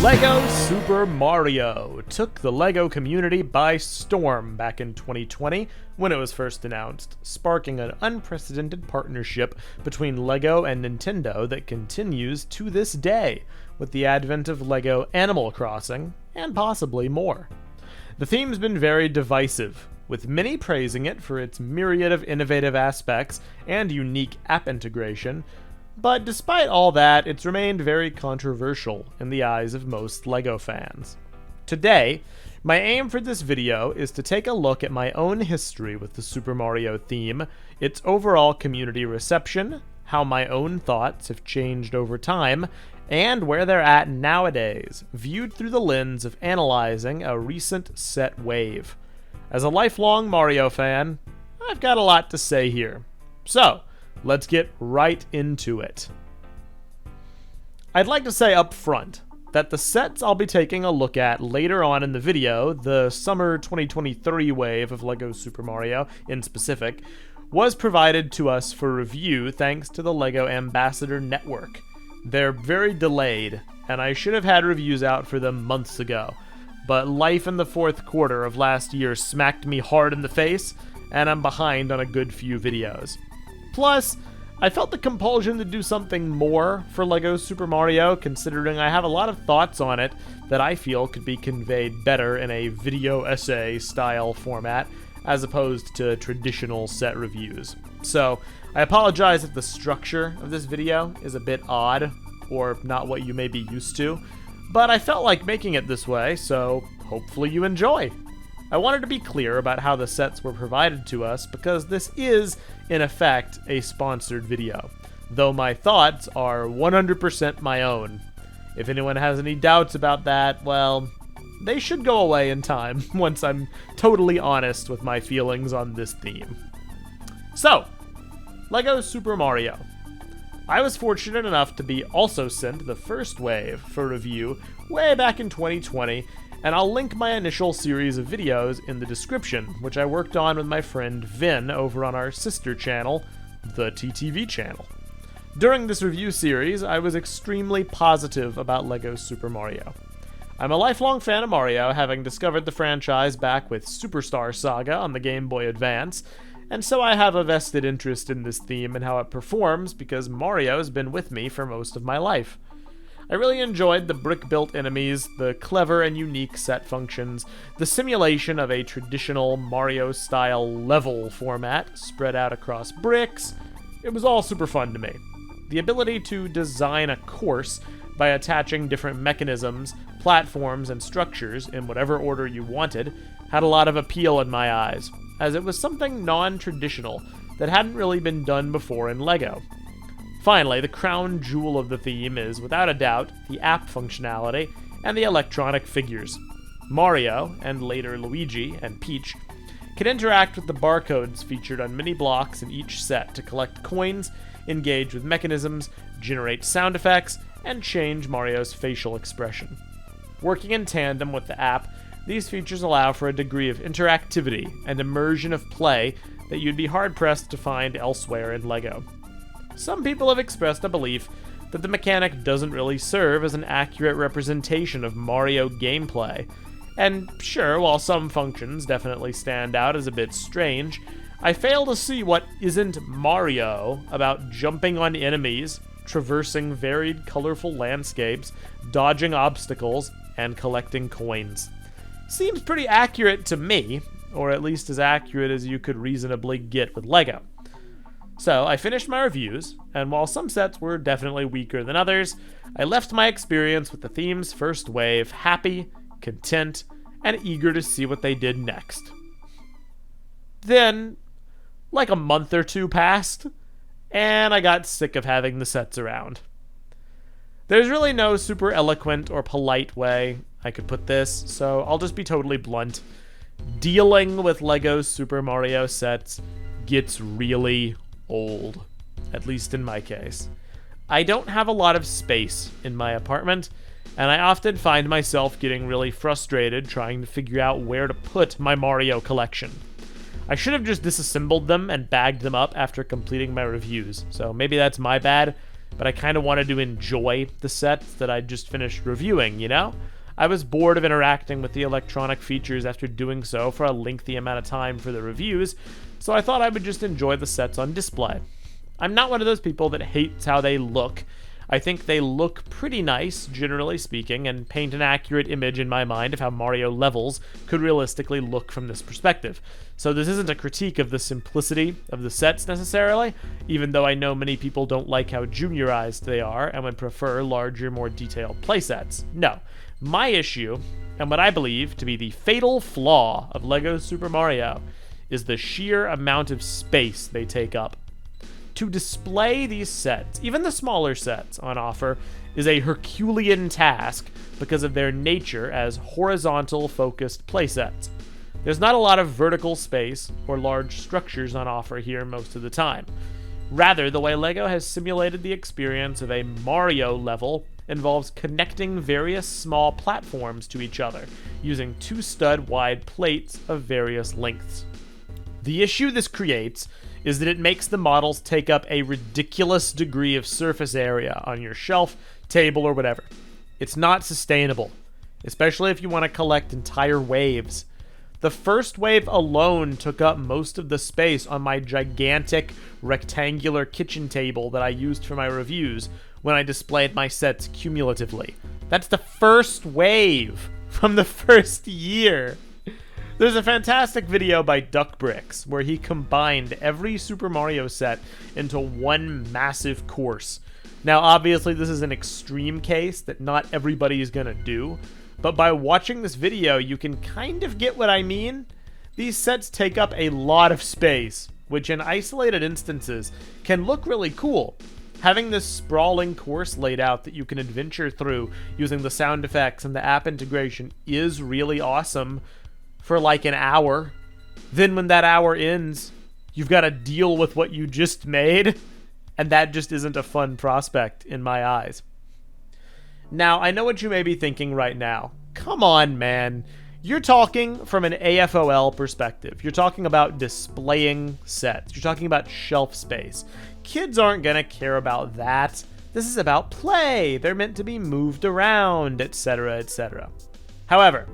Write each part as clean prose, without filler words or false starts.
LEGO Super Mario took the LEGO community by storm back in 2020 when it was first announced, sparking an unprecedented partnership between LEGO and Nintendo that continues to this day, with the advent of LEGO Animal Crossing, and possibly more. The theme's been very divisive, with many praising it for its myriad of innovative aspects and unique app integration, but despite all that, it's remained very controversial in the eyes of most LEGO fans. Today, my aim for this video is to take a look at my own history with the Super Mario theme, its overall community reception, how my own thoughts have changed over time, and where they're at nowadays, viewed through the lens of analyzing a recent set wave. As a lifelong Mario fan, I've got a lot to say here. So, let's get right into it. I'd like to say up front that the sets I'll be taking a look at later on in the video, the summer 2023 wave of LEGO Super Mario in specific, was provided to us for review thanks to the LEGO Ambassador Network. They're very delayed, and I should have had reviews out for them months ago, but life in the fourth quarter of last year smacked me hard in the face, and I'm behind on a good few videos. Plus, I felt the compulsion to do something more for LEGO Super Mario, considering I have a lot of thoughts on it that I feel could be conveyed better in a video essay style format, as opposed to traditional set reviews. So, I apologize if the structure of this video is a bit odd, or not what you may be used to, but I felt like making it this way, so hopefully you enjoy. I wanted to be clear about how the sets were provided to us because this is, in effect, a sponsored video, though my thoughts are 100% my own. If anyone has any doubts about that, well, they should go away in time once I'm totally honest with my feelings on this theme. So, LEGO Super Mario. I was fortunate enough to be also sent the first wave for review way back in 2020, and I'll link my initial series of videos in the description, which I worked on with my friend Vin over on our sister channel, the TTV channel. During this review series, I was extremely positive about LEGO Super Mario. I'm a lifelong fan of Mario, having discovered the franchise back with Superstar Saga on the Game Boy Advance, and so I have a vested interest in this theme and how it performs because Mario's been with me for most of my life. I really enjoyed the brick-built enemies, the clever and unique set functions, the simulation of a traditional Mario-style level format spread out across bricks. It was all super fun to me. The ability to design a course by attaching different mechanisms, platforms, and structures in whatever order you wanted had a lot of appeal in my eyes, as it was something non-traditional that hadn't really been done before in LEGO. Finally, the crown jewel of the theme is, without a doubt, the app functionality and the electronic figures. Mario, and later Luigi and Peach, can interact with the barcodes featured on mini blocks in each set to collect coins, engage with mechanisms, generate sound effects, and change Mario's facial expression. Working in tandem with the app, these features allow for a degree of interactivity and immersion of play that you'd be hard-pressed to find elsewhere in LEGO. Some people have expressed a belief that the mechanic doesn't really serve as an accurate representation of Mario gameplay, and sure, while some functions definitely stand out as a bit strange, I fail to see what isn't Mario about jumping on enemies, traversing varied colorful landscapes, dodging obstacles, and collecting coins. Seems pretty accurate to me, or at least as accurate as you could reasonably get with LEGO. So I finished my reviews, and while some sets were definitely weaker than others, I left my experience with the theme's first wave happy, content, and eager to see what they did next. Then, like a month or two passed, and I got sick of having the sets around. There's really no super eloquent or polite way I could put this, so I'll just be totally blunt. Dealing with LEGO Super Mario sets gets really old, at least in my case. I don't have a lot of space in my apartment, and I often find myself getting really frustrated trying to figure out where to put my Mario collection. I should have just disassembled them and bagged them up after completing my reviews, so maybe that's my bad, but I kind of wanted to enjoy the sets that I just finished reviewing, you know? I was bored of interacting with the electronic features after doing so for a lengthy amount of time for the reviews, so I thought I would just enjoy the sets on display. I'm not one of those people that hates how they look. I think they look pretty nice, generally speaking, and paint an accurate image in my mind of how Mario levels could realistically look from this perspective. So this isn't a critique of the simplicity of the sets necessarily, even though I know many people don't like how juniorized they are and would prefer larger, more detailed playsets. No. My issue, and what I believe to be the fatal flaw of LEGO Super Mario, is the sheer amount of space they take up. To display these sets, even the smaller sets on offer, is a Herculean task because of their nature as horizontal-focused playsets. There's not a lot of vertical space or large structures on offer here most of the time. Rather, the way LEGO has simulated the experience of a Mario level involves connecting various small platforms to each other, using 2-stud-wide plates of various lengths. The issue this creates is that it makes the models take up a ridiculous degree of surface area on your shelf, table, or whatever. It's not sustainable, especially if you want to collect entire waves. The first wave alone took up most of the space on my gigantic rectangular kitchen table that I used for my reviews when I displayed my sets cumulatively. That's the first wave from the first year. There's a fantastic video by Duckbricks where he combined every Super Mario set into one massive course. Now, obviously, this is an extreme case that not everybody is going to do, but by watching this video, you can kind of get what I mean. These sets take up a lot of space, which in isolated instances can look really cool. Having this sprawling course laid out that you can adventure through using the sound effects and the app integration is really awesome for like an hour. Then when that hour ends, you've got to deal with what you just made, and that just isn't a fun prospect in my eyes. Now, I know what you may be thinking right now. Come on, man. You're talking from an AFOL perspective. You're talking about displaying sets. You're talking about shelf space. Kids aren't going to care about that. This is about play. They're meant to be moved around, etc., etc. However,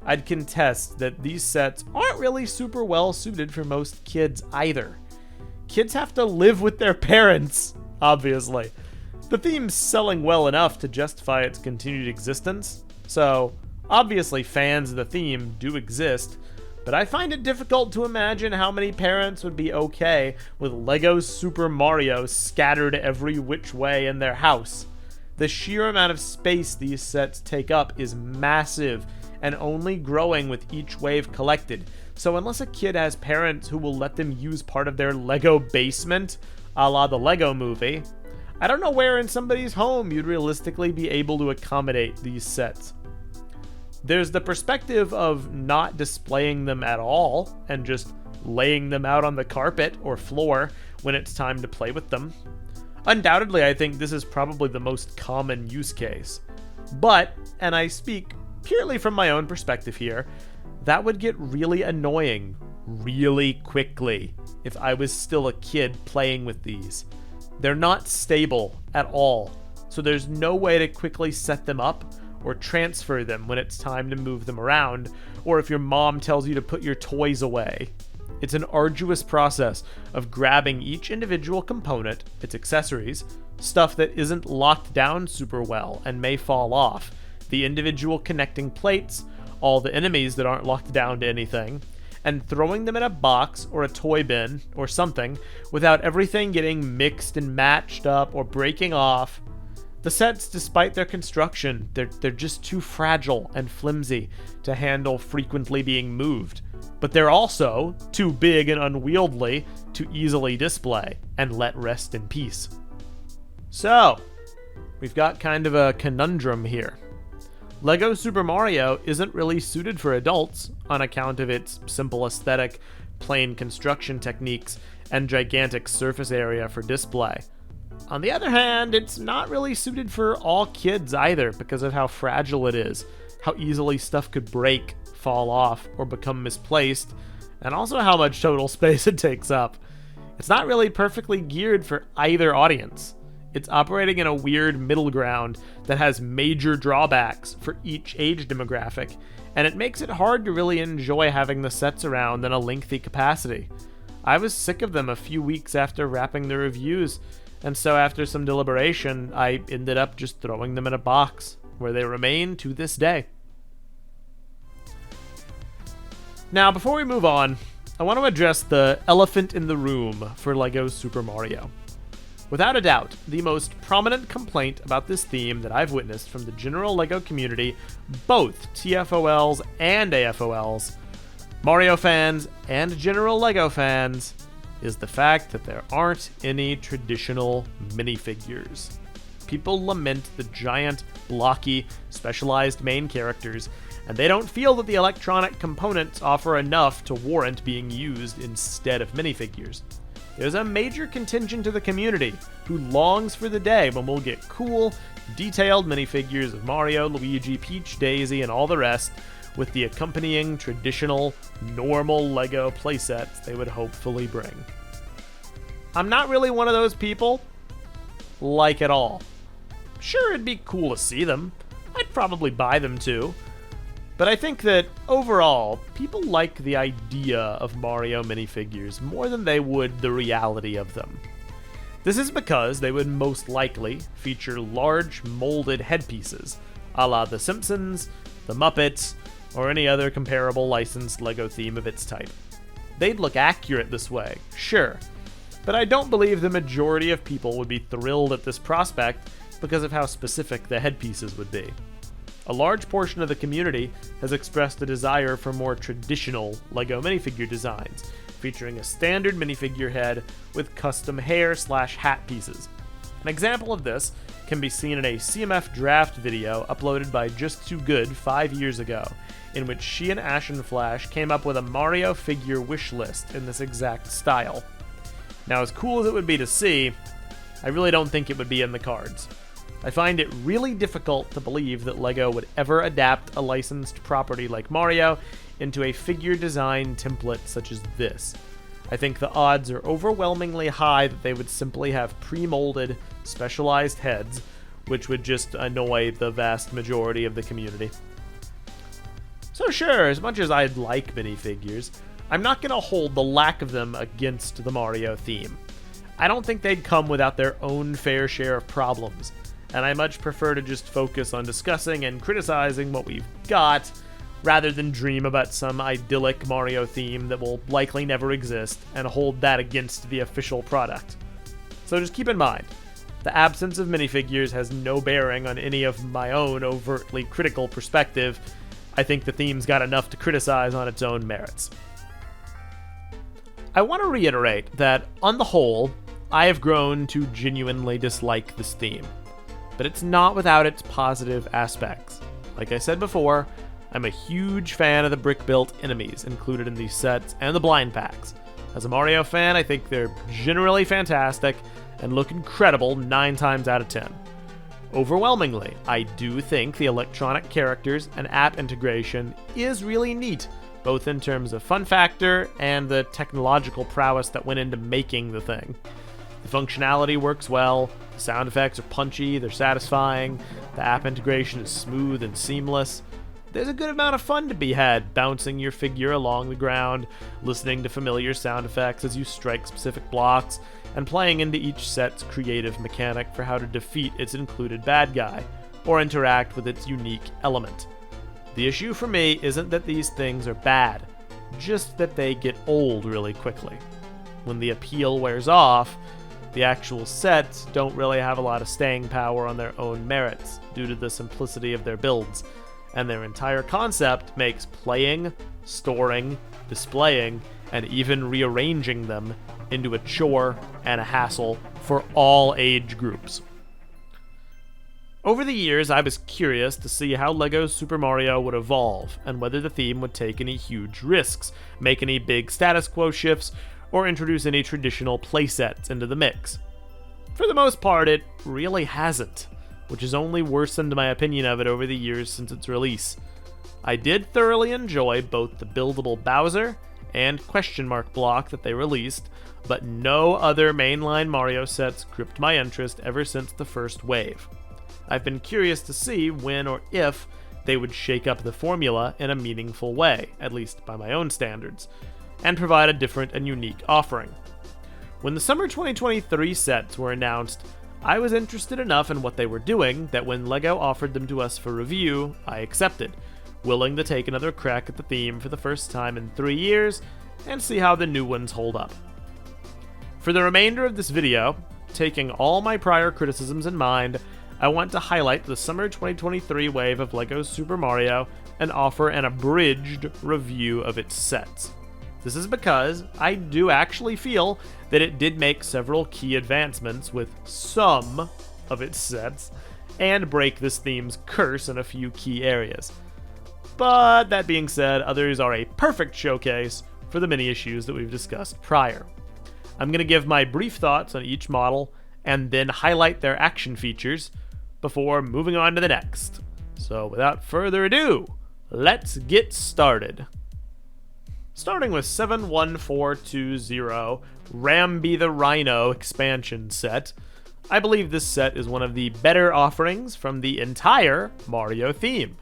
I'd contest that these sets aren't really super well suited for most kids either. Kids have to live with their parents, obviously. The theme's selling well enough to justify its continued existence, so obviously fans of the theme do exist, but I find it difficult to imagine how many parents would be okay with LEGO Super Mario scattered every which way in their house. The sheer amount of space these sets take up is massive and only growing with each wave collected, so unless a kid has parents who will let them use part of their LEGO basement, a la the LEGO movie, I don't know where in somebody's home you'd realistically be able to accommodate these sets. There's the perspective of not displaying them at all and just laying them out on the carpet or floor when it's time to play with them. Undoubtedly, I think this is probably the most common use case. But, and I speak purely from my own perspective here, that would get really annoying really quickly if I was still a kid playing with these. They're not stable at all, so there's no way to quickly set them up or transfer them when it's time to move them around, or if your mom tells you to put your toys away. It's an arduous process of grabbing each individual component, its accessories, stuff that isn't locked down super well and may fall off, the individual connecting plates, all the enemies that aren't locked down to anything, and throwing them in a box or a toy bin or something without everything getting mixed and matched up or breaking off. The sets, despite their construction, they're just too fragile and flimsy to handle frequently being moved. But they're also too big and unwieldy to easily display and let rest in peace. So, we've got kind of a conundrum here. LEGO Super Mario isn't really suited for adults on account of its simple aesthetic, plain construction techniques, and gigantic surface area for display. On the other hand, it's not really suited for all kids either because of how fragile it is, how easily stuff could break, fall off, or become misplaced, and also how much total space it takes up. It's not really perfectly geared for either audience. It's operating in a weird middle ground that has major drawbacks for each age demographic, and it makes it hard to really enjoy having the sets around in a lengthy capacity. I was sick of them a few weeks after wrapping the reviews, and so after some deliberation, I ended up just throwing them in a box, where they remain to this day. Now, before we move on, I want to address the elephant in the room for LEGO Super Mario. Without a doubt, the most prominent complaint about this theme that I've witnessed from the general LEGO community, both TFOLs and AFOLs, Mario fans and general LEGO fans, is the fact that there aren't any traditional minifigures. People lament the giant, blocky, specialized main characters, and they don't feel that the electronic components offer enough to warrant being used instead of minifigures. There's a major contingent of the community who longs for the day when we'll get cool, detailed minifigures of Mario, Luigi, Peach, Daisy, and all the rest, with the accompanying traditional, normal LEGO playsets they would hopefully bring. I'm not really one of those people, like at all. Sure, it'd be cool to see them. I'd probably buy them too. But I think that, overall, people like the idea of Mario minifigures more than they would the reality of them. This is because they would most likely feature large, molded headpieces, a la The Simpsons, The Muppets, or any other comparable licensed LEGO theme of its type. They'd look accurate this way, sure, but I don't believe the majority of people would be thrilled at this prospect because of how specific the headpieces would be. A large portion of the community has expressed a desire for more traditional LEGO minifigure designs, featuring a standard minifigure head with custom hair/hat pieces. An example of this can be seen in a CMF draft video uploaded by Just Too Good 5 years ago, in which she and Ashen Flash came up with a Mario figure wish list in this exact style. Now, as cool as it would be to see, I really don't think it would be in the cards. I find it really difficult to believe that LEGO would ever adapt a licensed property like Mario into a figure design template such as this. I think the odds are overwhelmingly high that they would simply have pre-molded, specialized heads, which would just annoy the vast majority of the community. So sure, as much as I'd like minifigures, I'm not going to hold the lack of them against the Mario theme. I don't think they'd come without their own fair share of problems, and I much prefer to just focus on discussing and criticizing what we've got, rather than dream about some idyllic Mario theme that will likely never exist and hold that against the official product. So just keep in mind, the absence of minifigures has no bearing on any of my own overtly critical perspective. I think the theme's got enough to criticize on its own merits. I want to reiterate that, on the whole, I have grown to genuinely dislike this theme. But it's not without its positive aspects. Like I said before, I'm a huge fan of the brick-built enemies included in these sets and the blind packs. As a Mario fan, I think they're generally fantastic and look incredible 9 times out of 10. Overwhelmingly, I do think the electronic characters and app integration is really neat, both in terms of fun factor and the technological prowess that went into making the thing. The functionality works well, the sound effects are punchy, they're satisfying, the app integration is smooth and seamless. There's a good amount of fun to be had bouncing your figure along the ground, listening to familiar sound effects as you strike specific blocks, and playing into each set's creative mechanic for how to defeat its included bad guy, or interact with its unique element. The issue for me isn't that these things are bad, just that they get old really quickly. When the appeal wears off, the actual sets don't really have a lot of staying power on their own merits due to the simplicity of their builds, and their entire concept makes playing, storing, displaying, and even rearranging them into a chore and a hassle for all age groups. Over the years, I was curious to see how LEGO Super Mario would evolve, and whether the theme would take any huge risks, make any big status quo shifts, or introduce any traditional playsets into the mix. For the most part, it really hasn't, which has only worsened my opinion of it over the years since its release. I did thoroughly enjoy both the buildable Bowser and question mark block that they released, but no other mainline Mario sets gripped my interest ever since the first wave. I've been curious to see when or if they would shake up the formula in a meaningful way, at least by my own standards, and provide a different and unique offering. When the summer 2023 sets were announced, I was interested enough in what they were doing that when LEGO offered them to us for review, I accepted, willing to take another crack at the theme for the first time in 3 years and see how the new ones hold up. For the remainder of this video, taking all my prior criticisms in mind, I want to highlight the summer 2023 wave of LEGO Super Mario and offer an abridged review of its sets. This is because I do actually feel that it did make several key advancements with some of its sets, and break this theme's curse in a few key areas. But that being said, others are a perfect showcase for the many issues that we've discussed prior. I'm going to give my brief thoughts on each model, and then highlight their action features, before moving on to the next. So without further ado, let's get started. Starting with 71420 Rambi the Rhino expansion set, I believe this set is one of the better offerings from the entire Mario theme.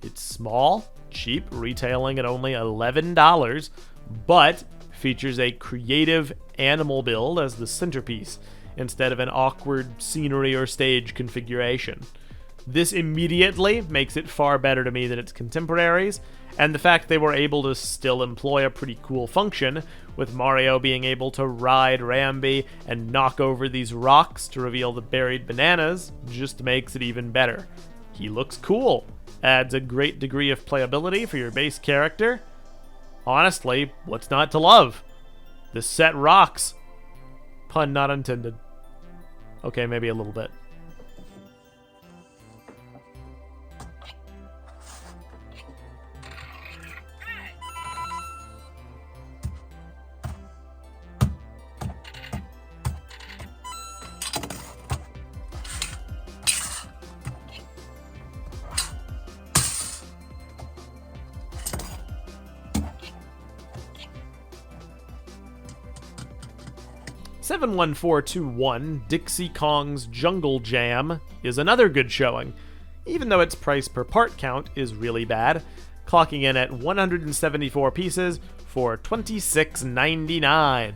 It's small, cheap, retailing at only $11, but features a creative animal build as the centerpiece, instead of an awkward scenery or stage configuration. This immediately makes it far better to me than its contemporaries, and the fact they were able to still employ a pretty cool function, with Mario being able to ride Rambi and knock over these rocks to reveal the buried bananas, just makes it even better. He looks cool, adds a great degree of playability for your base character. Honestly, what's not to love? This set rocks. Pun not intended. Okay, maybe a little bit. $71421 Dixie Kong's Jungle Jam is another good showing, even though its price per part count is really bad, clocking in at 174 pieces for $26.99.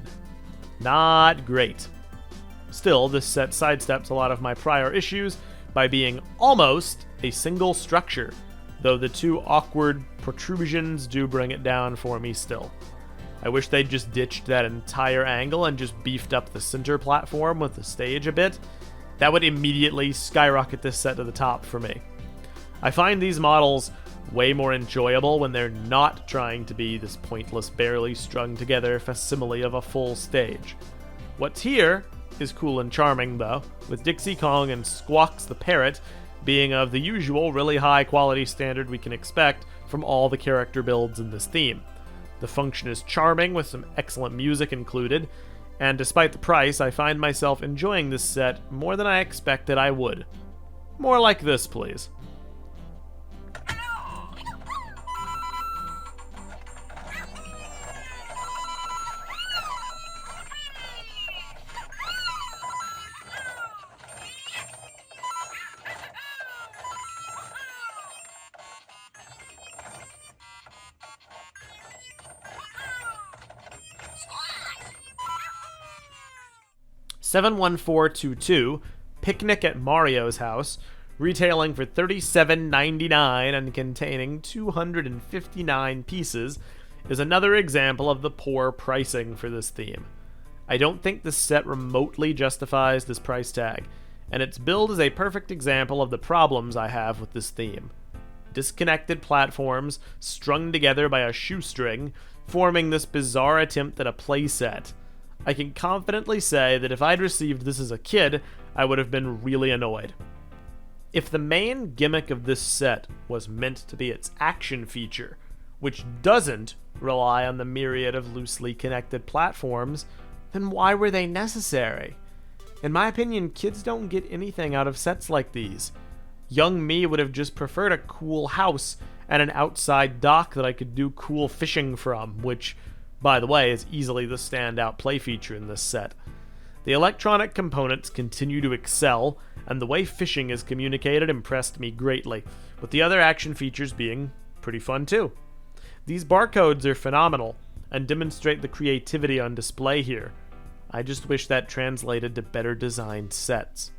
Not great. Still, this set sidesteps a lot of my prior issues by being almost a single structure, though the two awkward protrusions do bring it down for me still. I wish they'd just ditched that entire angle and just beefed up the center platform with the stage a bit. That would immediately skyrocket this set to the top for me. I find these models way more enjoyable when they're not trying to be this pointless, barely strung together facsimile of a full stage. What's here is cool and charming though, with Dixie Kong and Squawks the Parrot being of the usual really high quality standard we can expect from all the character builds in this theme. The function is charming with some excellent music included, and despite the price, I find myself enjoying this set more than I expected I would. More like this, please. 71422 Picnic at Mario's House, retailing for $37.99 and containing 259 pieces, is another example of the poor pricing for this theme. I don't think this set remotely justifies this price tag, and its build is a perfect example of the problems I have with this theme. Disconnected platforms strung together by a shoestring, forming this bizarre attempt at a playset. I can confidently say that if I'd received this as a kid, I would have been really annoyed. If the main gimmick of this set was meant to be its action feature, which doesn't rely on the myriad of loosely connected platforms, then why were they necessary? In my opinion, kids don't get anything out of sets like these. Young me would have just preferred a cool house and an outside dock that I could do cool fishing from, which by the way, is easily the standout play feature in this set. The electronic components continue to excel, and the way fishing is communicated impressed me greatly, with the other action features being pretty fun too. These barcodes are phenomenal, and demonstrate the creativity on display here. I just wish that translated to better designed sets.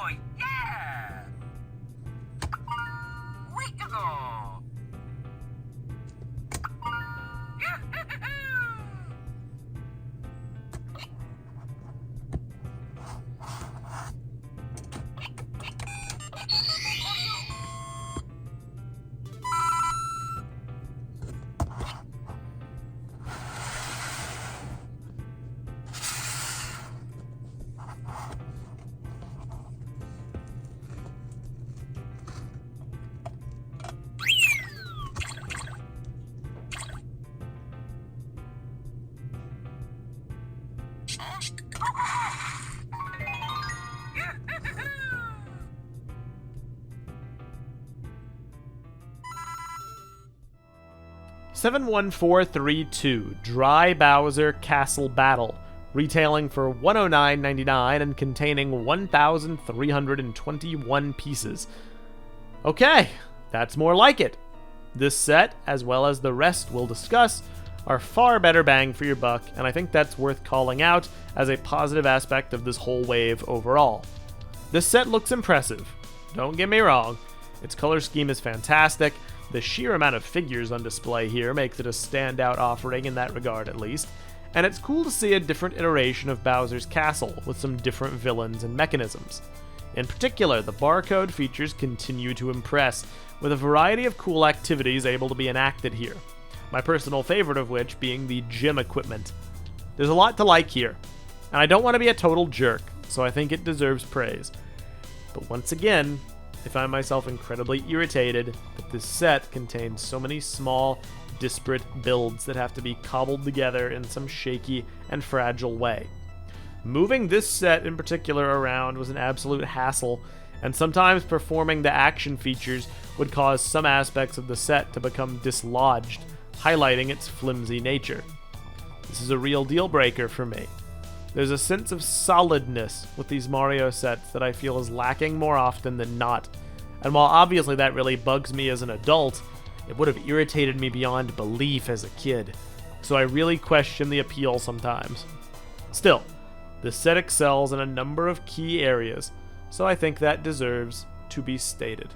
Oh yeah! Way to go! $71432 Dry Bowser Castle Battle, retailing for $109.99 and containing 1,321 pieces. Okay, that's more like it. This set, as well as the rest we'll discuss, are far better bang for your buck, and I think that's worth calling out as a positive aspect of this whole wave overall. This set looks impressive, don't get me wrong. Its color scheme is fantastic. The sheer amount of figures on display here makes it a standout offering in that regard at least, and it's cool to see a different iteration of Bowser's Castle with some different villains and mechanisms. In particular, the barcode features continue to impress, with a variety of cool activities able to be enacted here, my personal favorite of which being the gym equipment. There's a lot to like here, and I don't want to be a total jerk, so I think it deserves praise. But once again, I find myself incredibly irritated that this set contains so many small, disparate builds that have to be cobbled together in some shaky and fragile way. Moving this set in particular around was an absolute hassle, and sometimes performing the action features would cause some aspects of the set to become dislodged, highlighting its flimsy nature. This is a real deal breaker for me. There's a sense of solidness with these Mario sets that I feel is lacking more often than not, and while obviously that really bugs me as an adult, it would have irritated me beyond belief as a kid, so I really question the appeal sometimes. Still, this set excels in a number of key areas, so I think that deserves to be stated.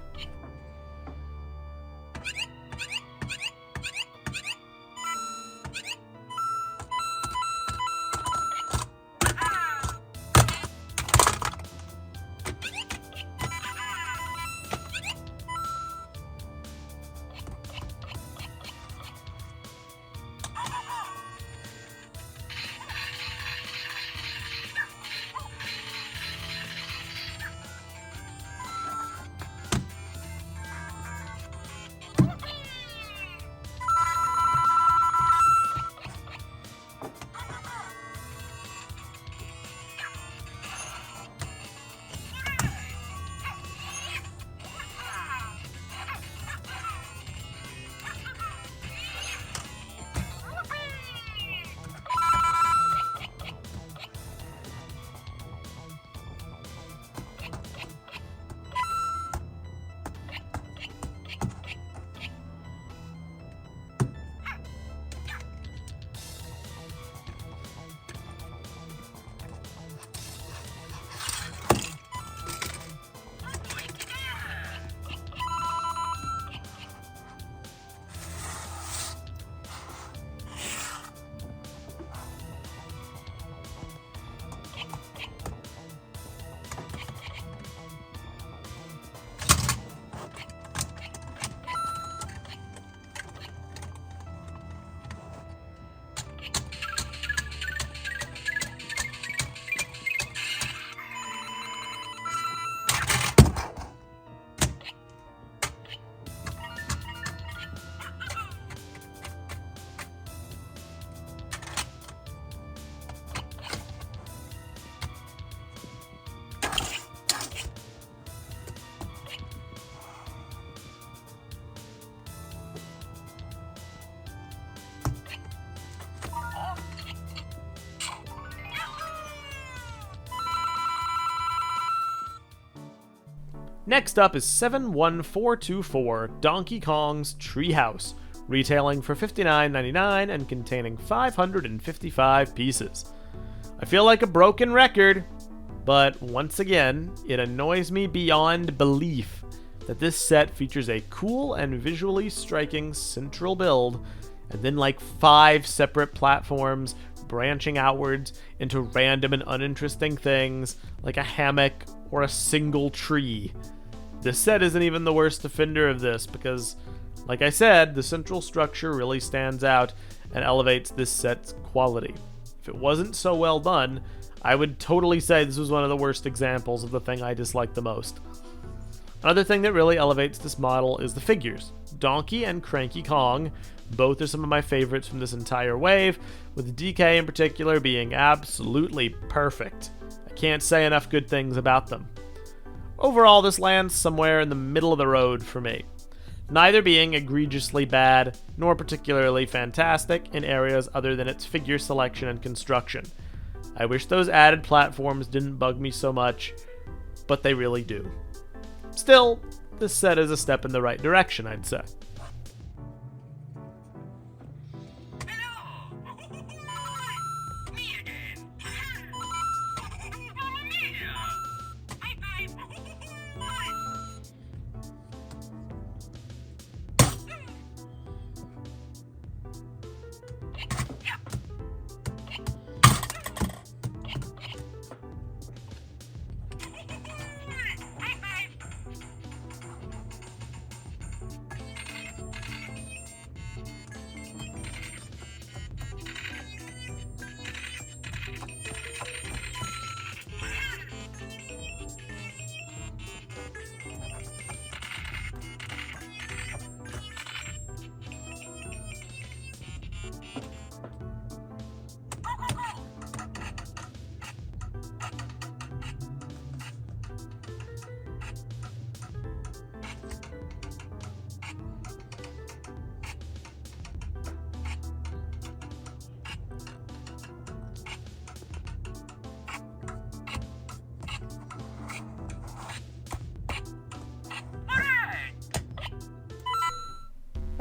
Next up is 71424 Donkey Kong's Treehouse, retailing for $59.99 and containing 555 pieces. I feel like a broken record, but once again, it annoys me beyond belief that this set features a cool and visually striking central build, and then like 5 separate platforms branching outwards into random and uninteresting things like a hammock or a single tree. This set isn't even the worst offender of this because, like I said, the central structure really stands out and elevates this set's quality. If it wasn't so well done, I would totally say this was one of the worst examples of the thing I dislike the most. Another thing that really elevates this model is the figures. Donkey and Cranky Kong, both are some of my favorites from this entire wave, with DK in particular being absolutely perfect. I can't say enough good things about them. Overall, this lands somewhere in the middle of the road for me, neither being egregiously bad nor particularly fantastic in areas other than its figure selection and construction. I wish those added platforms didn't bug me so much, but they really do. Still, this set is a step in the right direction, I'd say. Me again. Mamma mia. Bye bye.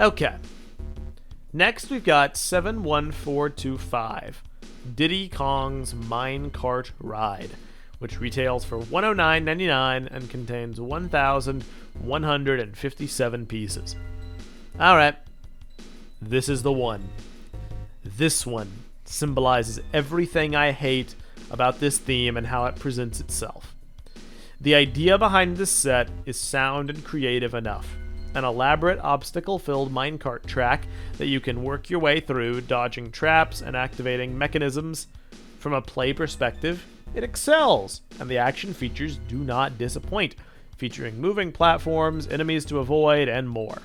Okay. Next we've got 71425, Diddy Kong's Minecart Ride, which retails for $109.99 and contains 1,157 pieces. Alright, this is the one. This one symbolizes everything I hate about this theme and how it presents itself. The idea behind this set is sound and creative enough. An elaborate obstacle-filled minecart track that you can work your way through, dodging traps and activating mechanisms. From a play perspective, it excels, and the action features do not disappoint, featuring moving platforms, enemies to avoid, and more.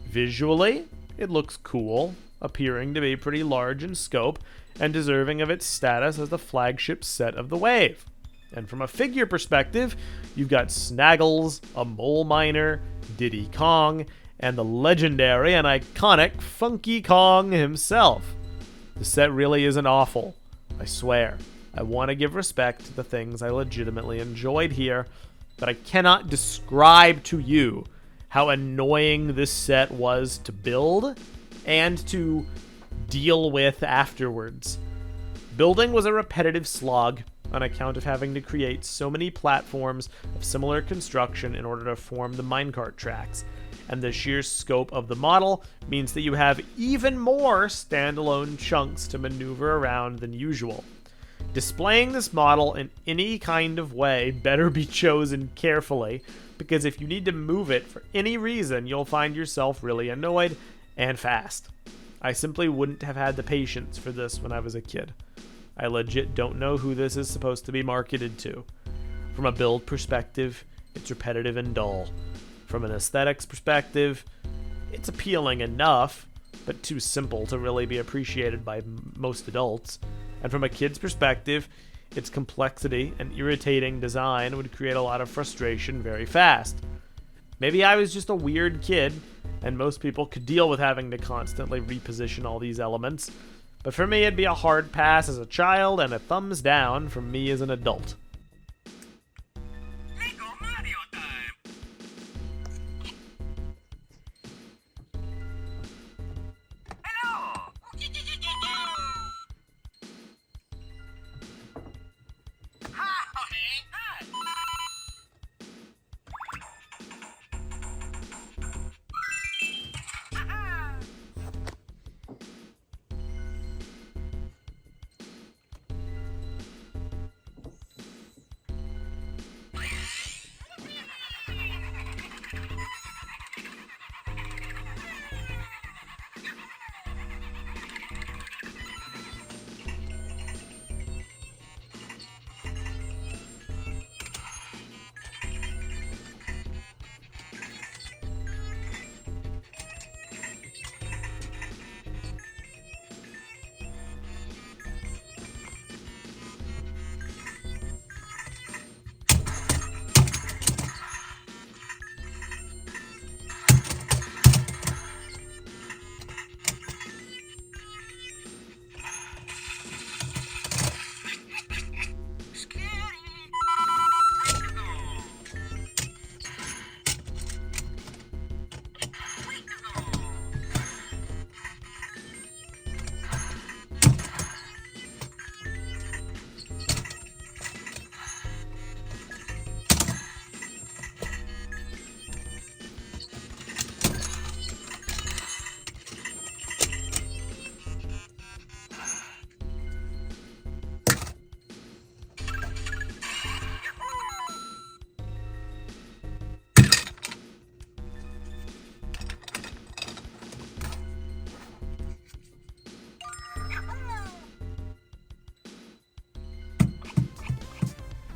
Visually, it looks cool, appearing to be pretty large in scope, and deserving of its status as the flagship set of the wave. And from a figure perspective, you've got Snaggles, a mole miner, Diddy Kong, and the legendary and iconic Funky Kong himself. The set really isn't awful, I swear. I want to give respect to the things I legitimately enjoyed here, but I cannot describe to you how annoying this set was to build and to deal with afterwards. Building was a repetitive slog on account of having to create so many platforms of similar construction in order to form the minecart tracks, and the sheer scope of the model means that you have even more standalone chunks to maneuver around than usual. Displaying this model in any kind of way better be chosen carefully, because if you need to move it for any reason, you'll find yourself really annoyed and fast. I simply wouldn't have had the patience for this when I was a kid. I legit don't know who this is supposed to be marketed to. From a build perspective, it's repetitive and dull. From an aesthetics perspective, it's appealing enough, but too simple to really be appreciated by most adults. And from a kid's perspective, its complexity and irritating design would create a lot of frustration very fast. Maybe I was just a weird kid, and most people could deal with having to constantly reposition all these elements. But for me, it'd be a hard pass as a child and a thumbs down from me as an adult. Lego Mario time.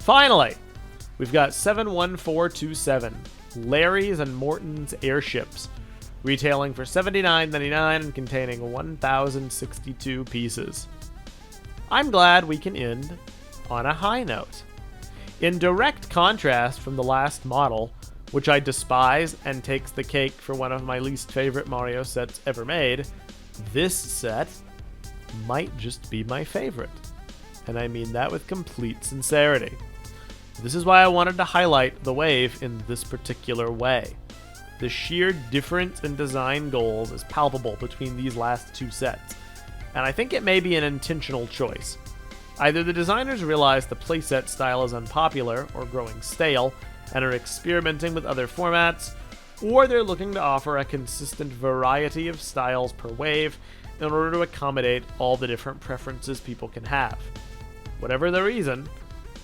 Finally, we've got 71427, Larry's and Morton's Airships, retailing for $79.99 and containing 1,062 pieces. I'm glad we can end on a high note. In direct contrast from the last model, which I despise and takes the cake for one of my least favorite Mario sets ever made, this set might just be my favorite. And I mean that with complete sincerity. This is why I wanted to highlight the wave in this particular way. The sheer difference in design goals is palpable between these last two sets, and I think it may be an intentional choice. Either the designers realize the playset style is unpopular or growing stale, and are experimenting with other formats, or they're looking to offer a consistent variety of styles per wave in order to accommodate all the different preferences people can have. Whatever the reason,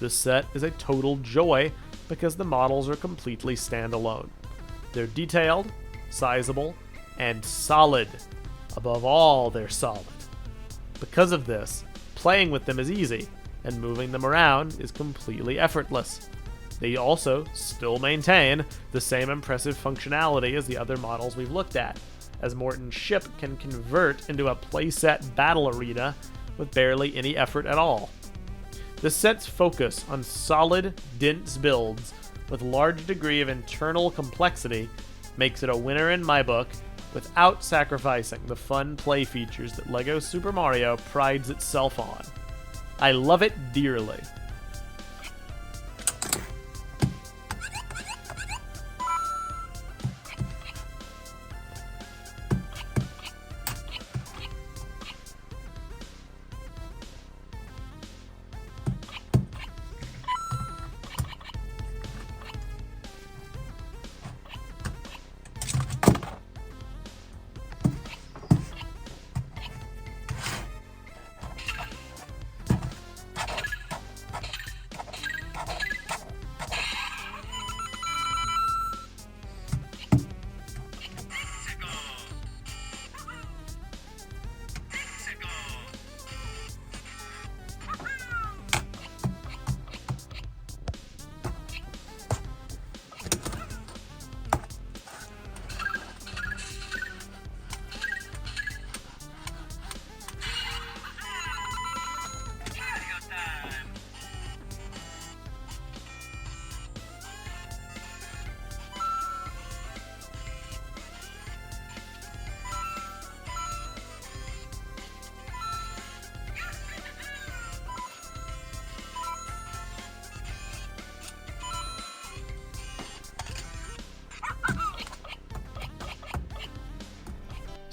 this set is a total joy because the models are completely standalone. They're detailed, sizable, and solid. Above all, they're solid. Because of this, playing with them is easy, and moving them around is completely effortless. They also still maintain the same impressive functionality as the other models we've looked at, as Morton's ship can convert into a playset battle arena with barely any effort at all. The set's focus on solid, dense builds with large degree of internal complexity makes it a winner in my book without sacrificing the fun play features that LEGO Super Mario prides itself on. I love it dearly.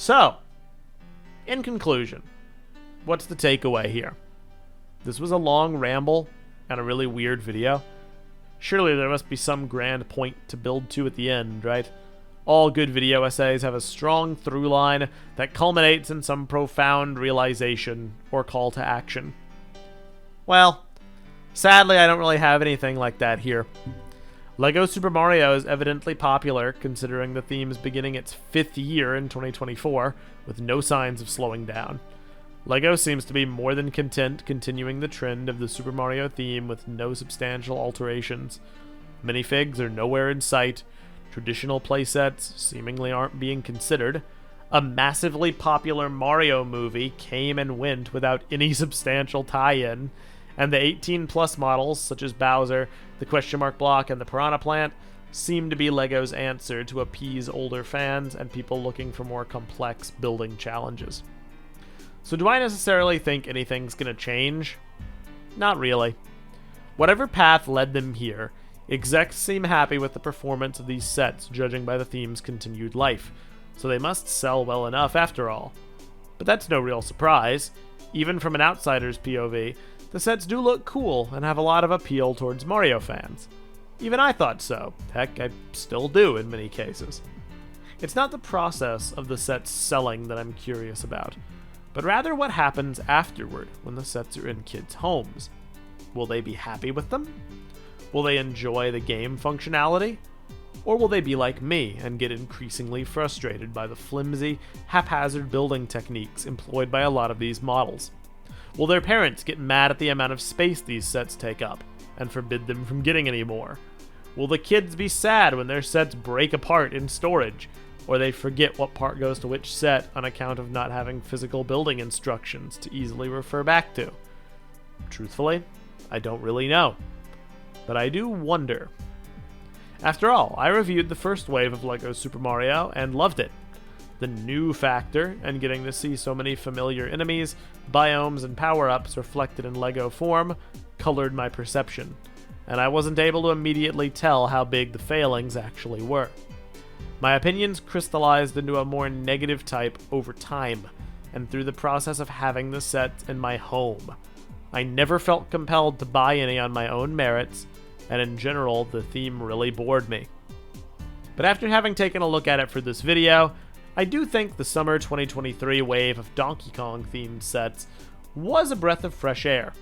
So, in conclusion, what's the takeaway here? This was a long ramble and a really weird video. Surely there must be some grand point to build to at the end, right? All good video essays have a strong through line that culminates in some profound realization or call to action. Well, sadly I don't really have anything like that here. LEGO Super Mario is evidently popular, considering the theme's beginning its 5th year in 2024, with no signs of slowing down. LEGO seems to be more than content continuing the trend of the Super Mario theme with no substantial alterations. Minifigs are nowhere in sight, traditional playsets seemingly aren't being considered, a massively popular Mario movie came and went without any substantial tie-in, and the 18-plus models, such as Bowser, the Question Mark Block, and the Piranha Plant, seem to be LEGO's answer to appease older fans and people looking for more complex building challenges. So do I necessarily think anything's gonna change? Not really. Whatever path led them here, execs seem happy with the performance of these sets, judging by the theme's continued life, so they must sell well enough after all. But that's no real surprise. Even from an outsider's POV, the sets do look cool and have a lot of appeal towards Mario fans. Even I thought so. Heck, I still do in many cases. It's not the process of the sets selling that I'm curious about, but rather what happens afterward when the sets are in kids' homes. Will they be happy with them? Will they enjoy the game functionality? Or will they be like me and get increasingly frustrated by the flimsy, haphazard building techniques employed by a lot of these models? Will their parents get mad at the amount of space these sets take up? and forbid them from getting any more? Will the kids be sad when their sets break apart in storage, or they forget what part goes to which set on account of not having physical building instructions to easily refer back to? Truthfully, I don't really know. But I do wonder. After all, I reviewed the first wave of LEGO Super Mario and loved it. The new factor, and getting to see so many familiar enemies, biomes, and power-ups reflected in LEGO form, colored my perception, and I wasn't able to immediately tell how big the failings actually were. My opinions crystallized into a more negative type over time, and through the process of having the set in my home. I never felt compelled to buy any on my own merits, and in general, the theme really bored me. But after having taken a look at it for this video, I do think the summer 2023 wave of Donkey Kong themed sets was a breath of fresh air.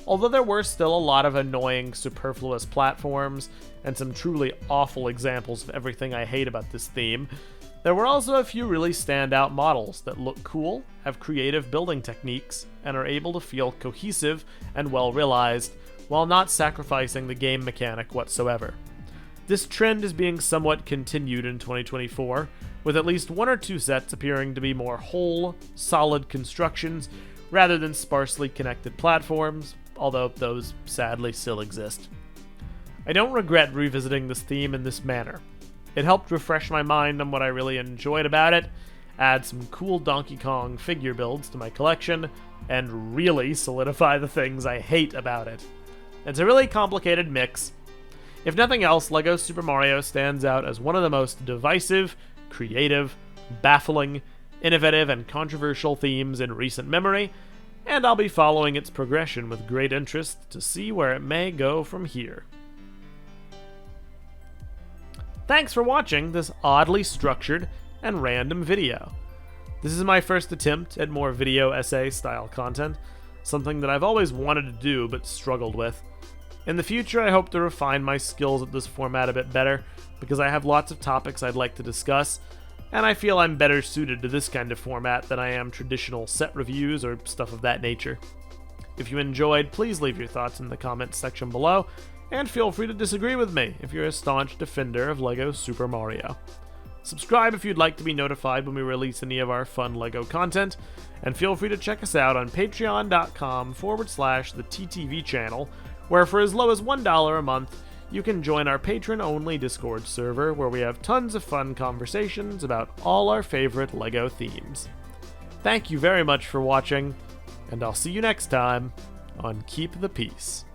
Although there were still a lot of annoying, superfluous platforms, and some truly awful examples of everything I hate about this theme, there were also a few really standout models that look cool, have creative building techniques, and are able to feel cohesive and well realized, while not sacrificing the game mechanic whatsoever. This trend is being somewhat continued in 2024, with at least one or two sets appearing to be more whole, solid constructions, rather than sparsely connected platforms, although those sadly still exist. I don't regret revisiting this theme in this manner. It helped refresh my mind on what I really enjoyed about it, add some cool Donkey Kong figure builds to my collection, and really solidify the things I hate about it. It's a really complicated mix. If nothing else, LEGO Super Mario stands out as one of the most divisive, creative, baffling, innovative, and controversial themes in recent memory, and I'll be following its progression with great interest to see where it may go from here. Thanks for watching this oddly structured and random video. This is my first attempt at more video essay style content, something that I've always wanted to do but struggled with. In the future, I hope to refine my skills at this format a bit better, because I have lots of topics I'd like to discuss, and I feel I'm better suited to this kind of format than I am traditional set reviews or stuff of that nature. If you enjoyed, please leave your thoughts in the comments section below, and feel free to disagree with me if you're a staunch defender of LEGO Super Mario. Subscribe if you'd like to be notified when we release any of our fun LEGO content, and feel free to check us out on patreon.com/the TTV channel, where for as low as $1 a month, you can join our patron-only Discord server where we have tons of fun conversations about all our favorite LEGO themes. Thank you very much for watching, and I'll see you next time on Keep the Peace.